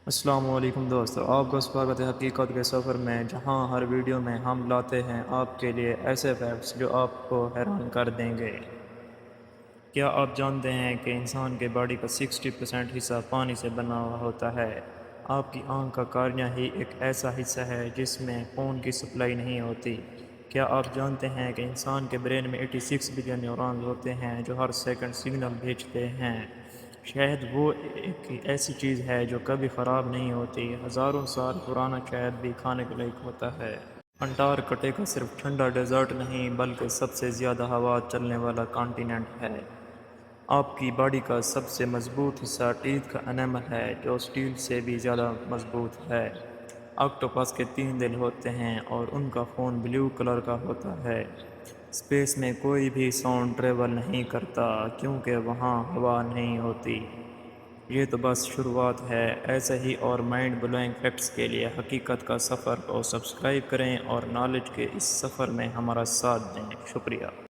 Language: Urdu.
السلام علیکم دوستو، آپ کا سواگت ہے حقیقت کے سفر میں، جہاں ہر ویڈیو میں ہم لاتے ہیں آپ کے لیے ایسے فیکٹس جو آپ کو حیران کر دیں گے۔ کیا آپ جانتے ہیں کہ انسان کے باڈی کا 60% حصہ پانی سے بنا ہوا ہوتا ہے؟ آپ کی آنکھ کا کارنیا ہی ایک ایسا حصہ ہے جس میں خون کی سپلائی نہیں ہوتی۔ کیا آپ جانتے ہیں کہ انسان کے برین میں 86 بلین نیورونز ہوتے ہیں جو ہر سیکنڈ سگنل بھیجتے ہیں؟ شہد وہ ایک ایسی چیز ہے جو کبھی خراب نہیں ہوتی، ہزاروں سال پرانا شہد بھی کھانے کے لائق ہوتا ہے۔ انٹارکٹیکا کا صرف ٹھنڈا ڈیزرٹ نہیں بلکہ سب سے زیادہ ہوا چلنے والا کانٹیننٹ ہے۔ آپ کی باڈی کا سب سے مضبوط حصہ ٹیتھ کا انیمل ہے جو سٹیل سے بھی زیادہ مضبوط ہے۔ آکٹوپس کے 3 دل ہوتے ہیں اور ان کا خون بلیو کلر کا ہوتا ہے۔ اسپیس میں کوئی بھی ساؤنڈ ٹریول نہیں کرتا کیونکہ وہاں ہوا نہیں ہوتی۔ یہ تو بس شروعات ہے، ایسے ہی اور مائنڈ بلوئنگ فیکٹس کے لیے حقیقت کا سفر کو سبسکرائب کریں اور نالج کے اس سفر میں ہمارا ساتھ دیں۔ شکریہ۔